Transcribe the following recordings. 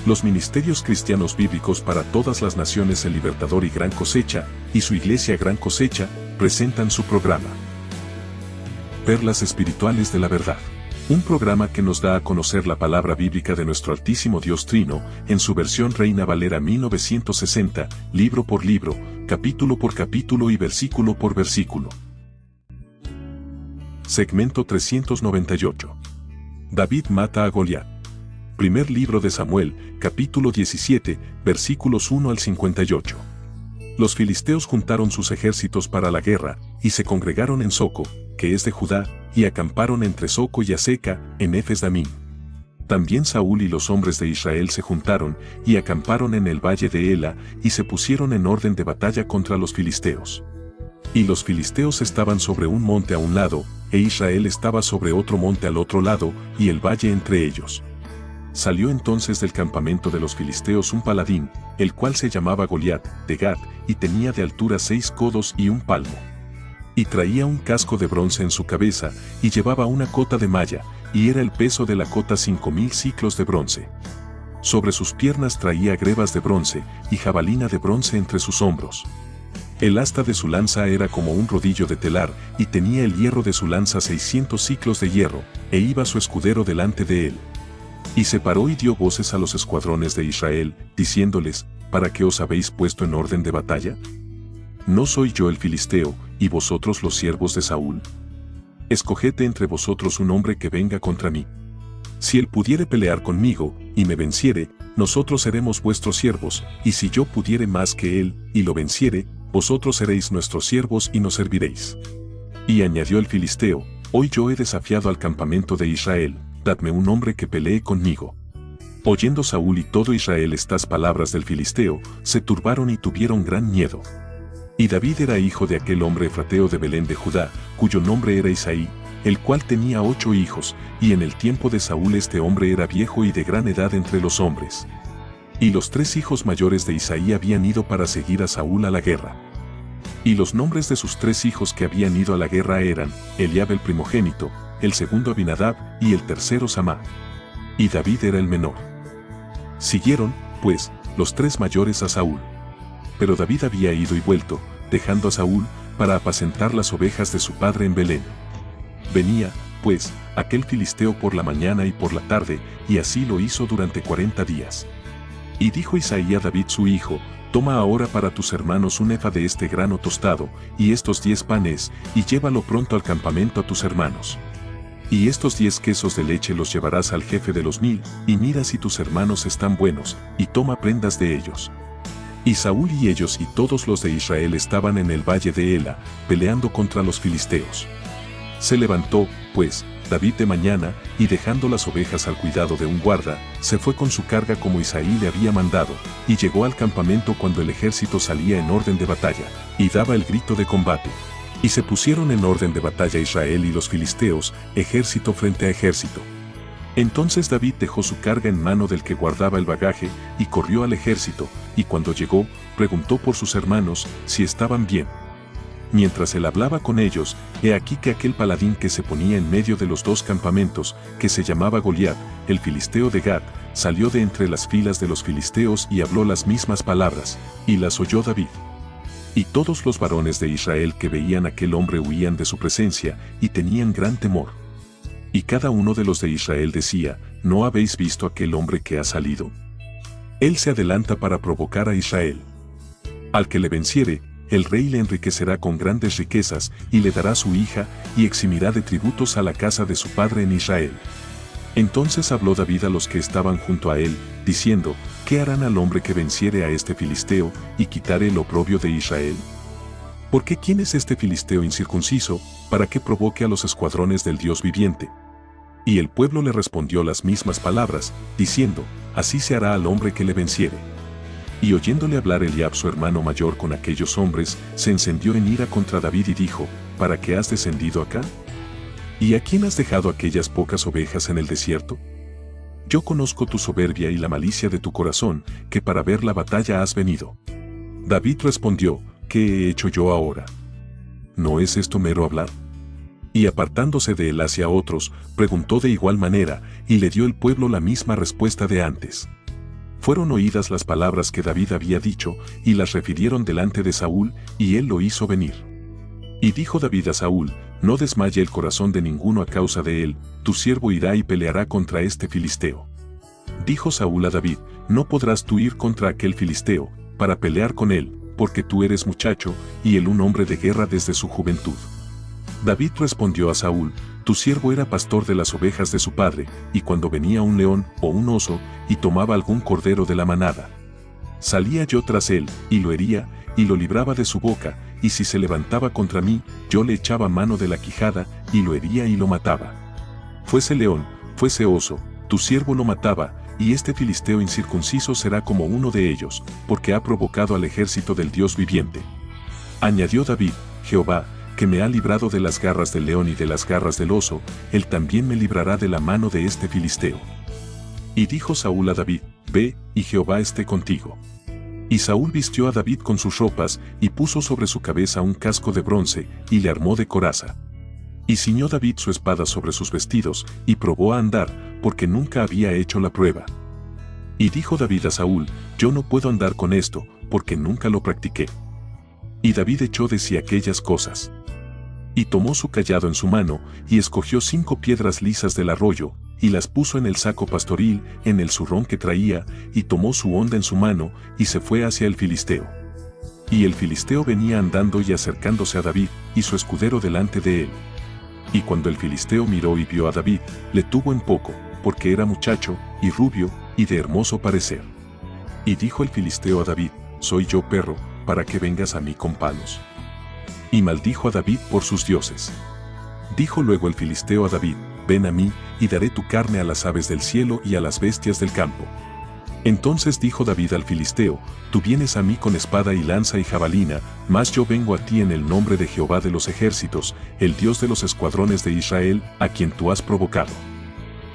Los ministerios cristianos bíblicos para todas las naciones El Libertador y Gran Cosecha, y su iglesia Gran Cosecha, presentan su programa Perlas Espirituales de la Verdad. Un programa que nos da a conocer la palabra bíblica de nuestro Altísimo Dios Trino, en su versión Reina Valera 1960, libro por libro, capítulo por capítulo y versículo por versículo. Segmento 398. David mata a Goliat. Primer libro de Samuel, capítulo 17, versículos 1 al 58. Los filisteos juntaron sus ejércitos para la guerra, y se congregaron en Soco, que es de Judá, y acamparon entre Soco y Aseca, en Efes-Damim. También Saúl y los hombres de Israel se juntaron, y acamparon en el valle de Ela, y se pusieron en orden de batalla contra los filisteos. Y los filisteos estaban sobre un monte a un lado, e Israel estaba sobre otro monte al otro lado, y el valle entre ellos. Salió entonces del campamento de los filisteos un paladín, el cual se llamaba Goliat, de Gat, y tenía de altura 6 codos y un palmo. Y traía un casco de bronce en su cabeza, y llevaba una cota de malla, y era el peso de la cota 5000 siclos de bronce. Sobre sus piernas traía grebas de bronce, y jabalina de bronce entre sus hombros. El asta de su lanza era como un rodillo de telar, y tenía el hierro de su lanza 600 siclos de hierro, e iba su escudero delante de él. Y se paró y dio voces a los escuadrones de Israel, diciéndoles, ¿para qué os habéis puesto en orden de batalla? ¿No soy yo el filisteo, y vosotros los siervos de Saúl? Escoged entre vosotros un hombre que venga contra mí. Si él pudiere pelear conmigo, y me venciere, nosotros seremos vuestros siervos, y si yo pudiere más que él, y lo venciere, vosotros seréis nuestros siervos y nos serviréis. Y añadió el filisteo, hoy yo he desafiado al campamento de Israel, dadme un hombre que pelee conmigo. Oyendo Saúl y todo Israel estas palabras del filisteo, se turbaron y tuvieron gran miedo. Y David era hijo de aquel hombre efrateo de Belén de Judá, cuyo nombre era Isaí, el cual tenía 8 hijos, y en el tiempo de Saúl este hombre era viejo y de gran edad entre los hombres. Y los 3 hijos mayores de Isaí habían ido para seguir a Saúl a la guerra. Y los nombres de sus 3 hijos que habían ido a la guerra eran, Eliab el primogénito, el segundo Abinadab, y el tercero Samá. Y David era el menor. Siguieron, pues, los 3 mayores a Saúl. Pero David había ido y vuelto, dejando a Saúl, para apacentar las ovejas de su padre en Belén. Venía, pues, aquel filisteo por la mañana y por la tarde, y así lo hizo durante 40 días. Y dijo Isaí a David su hijo, toma ahora para tus hermanos un efa de este grano tostado, y estos 10 panes, y llévalo pronto al campamento a tus hermanos. Y estos 10 quesos de leche los llevarás al jefe de los 1000, y mira si tus hermanos están buenos, y toma prendas de ellos. Y Saúl y ellos y todos los de Israel estaban en el valle de Ela, peleando contra los filisteos. Se levantó, pues, David de mañana, y dejando las ovejas al cuidado de un guarda, se fue con su carga como Isaí le había mandado, y llegó al campamento cuando el ejército salía en orden de batalla, y daba el grito de combate. Y se pusieron en orden de batalla Israel y los filisteos, ejército frente a ejército. Entonces David dejó su carga en mano del que guardaba el bagaje, y corrió al ejército, y cuando llegó, preguntó por sus hermanos, si estaban bien. Mientras él hablaba con ellos, he aquí que aquel paladín que se ponía en medio de los 2 campamentos, que se llamaba Goliat, el filisteo de Gat, salió de entre las filas de los filisteos y habló las mismas palabras, y las oyó David. Y todos los varones de Israel que veían a aquel hombre huían de su presencia, y tenían gran temor. Y cada uno de los de Israel decía, ¿no habéis visto aquel hombre que ha salido? Él se adelanta para provocar a Israel. Al que le venciere, el rey le enriquecerá con grandes riquezas, y le dará su hija, y eximirá de tributos a la casa de su padre en Israel. Entonces habló David a los que estaban junto a él, diciendo, ¿qué harán al hombre que venciere a este filisteo, y quitare el oprobio de Israel? Porque ¿quién es este filisteo incircunciso, para que provoque a los escuadrones del Dios viviente? Y el pueblo le respondió las mismas palabras, diciendo, así se hará al hombre que le venciere. Y oyéndole hablar Eliab su hermano mayor con aquellos hombres, se encendió en ira contra David y dijo, ¿para qué has descendido acá? ¿Y a quién has dejado aquellas pocas ovejas en el desierto? Yo conozco tu soberbia y la malicia de tu corazón, que para ver la batalla has venido. David respondió, ¿qué he hecho yo ahora? ¿No es esto mero hablar? Y apartándose de él hacia otros, preguntó de igual manera, y le dio el pueblo la misma respuesta de antes. Fueron oídas las palabras que David había dicho, y las refirieron delante de Saúl, y él lo hizo venir. Y dijo David a Saúl: no desmaye el corazón de ninguno a causa de él, tu siervo irá y peleará contra este filisteo. Dijo Saúl a David: no podrás tú ir contra aquel filisteo, para pelear con él, porque tú eres muchacho, y él un hombre de guerra desde su juventud. David respondió a Saúl: tu siervo era pastor de las ovejas de su padre, y cuando venía un león o un oso, y tomaba algún cordero de la manada, salía yo tras él, y lo hería, y lo libraba de su boca, y si se levantaba contra mí, yo le echaba mano de la quijada, y lo hería y lo mataba. Fuese león, fuese oso, tu siervo lo mataba, y este filisteo incircunciso será como uno de ellos, porque ha provocado al ejército del Dios viviente. Añadió David: Jehová, que me ha librado de las garras del león y de las garras del oso, él también me librará de la mano de este filisteo. Y dijo Saúl a David: ve, y Jehová esté contigo. Y Saúl vistió a David con sus ropas, y puso sobre su cabeza un casco de bronce, y le armó de coraza. Y ciñó David su espada sobre sus vestidos, y probó a andar, porque nunca había hecho la prueba. Y dijo David a Saúl: yo no puedo andar con esto, porque nunca lo practiqué. Y David echó de sí aquellas cosas. Y tomó su cayado en su mano, y escogió 5 piedras lisas del arroyo, y las puso en el saco pastoril, en el zurrón que traía, y tomó su honda en su mano, y se fue hacia el filisteo. Y el filisteo venía andando y acercándose a David, y su escudero delante de él. Y cuando el filisteo miró y vio a David, le tuvo en poco, porque era muchacho, y rubio, y de hermoso parecer. Y dijo el filisteo a David: soy yo perro, para que vengas a mí con palos. Y maldijo a David por sus dioses. Dijo luego el filisteo a David: ven a mí, y daré tu carne a las aves del cielo y a las bestias del campo. Entonces dijo David al filisteo: tú vienes a mí con espada y lanza y jabalina, mas yo vengo a ti en el nombre de Jehová de los ejércitos, el Dios de los escuadrones de Israel, a quien tú has provocado.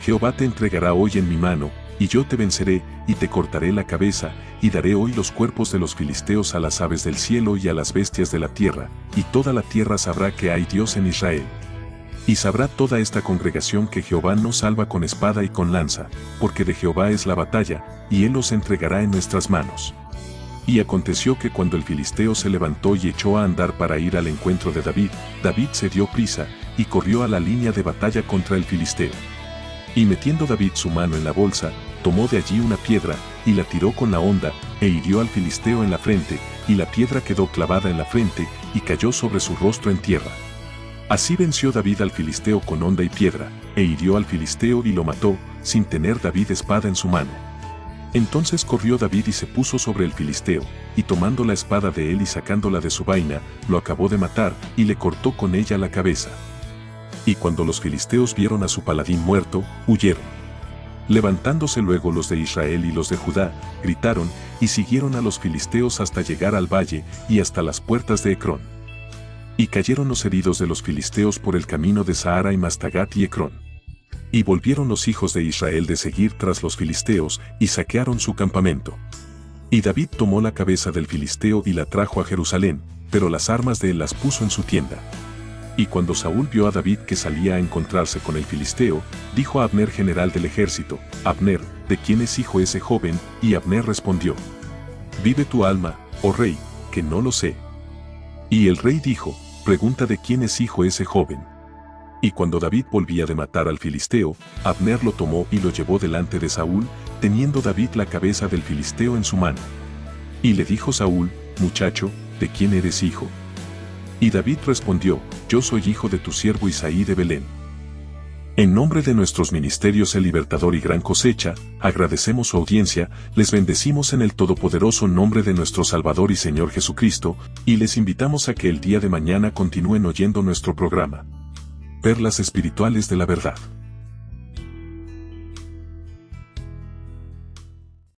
Jehová te entregará hoy en mi mano, y yo te venceré, y te cortaré la cabeza, y daré hoy los cuerpos de los filisteos a las aves del cielo y a las bestias de la tierra, y toda la tierra sabrá que hay Dios en Israel. Y sabrá toda esta congregación que Jehová no salva con espada y con lanza, porque de Jehová es la batalla, y él los entregará en nuestras manos. Y aconteció que cuando el filisteo se levantó y echó a andar para ir al encuentro de David, David se dio prisa, y corrió a la línea de batalla contra el filisteo. Y metiendo David su mano en la bolsa, tomó de allí una piedra, y la tiró con la honda, e hirió al filisteo en la frente, y la piedra quedó clavada en la frente, y cayó sobre su rostro en tierra. Así venció David al filisteo con honda y piedra, e hirió al filisteo y lo mató, sin tener David espada en su mano. Entonces corrió David y se puso sobre el filisteo, y tomando la espada de él y sacándola de su vaina, lo acabó de matar, y le cortó con ella la cabeza. Y cuando los filisteos vieron a su paladín muerto, huyeron. Levantándose luego los de Israel y los de Judá, gritaron, y siguieron a los filisteos hasta llegar al valle, y hasta las puertas de Ecrón. Y cayeron los heridos de los filisteos por el camino de Sahara y Mastagat y Ecrón. Y volvieron los hijos de Israel de seguir tras los filisteos, y saquearon su campamento. Y David tomó la cabeza del filisteo y la trajo a Jerusalén, pero las armas de él las puso en su tienda. Y cuando Saúl vio a David que salía a encontrarse con el filisteo, dijo a Abner, general del ejército: Abner, ¿de quién es hijo ese joven? Y Abner respondió: vive tu alma, oh rey, que no lo sé. Y el rey dijo: pregunta de quién es hijo ese joven. Y cuando David volvía de matar al filisteo, Abner lo tomó y lo llevó delante de Saúl, teniendo David la cabeza del filisteo en su mano. Y le dijo Saúl: muchacho, ¿de quién eres hijo? Y David respondió: yo soy hijo de tu siervo Isaí de Belén. En nombre de nuestros ministerios El Libertador y Gran Cosecha, agradecemos su audiencia, les bendecimos en el todopoderoso nombre de nuestro Salvador y Señor Jesucristo, y les invitamos a que el día de mañana continúen oyendo nuestro programa. Perlas Espirituales de la Verdad.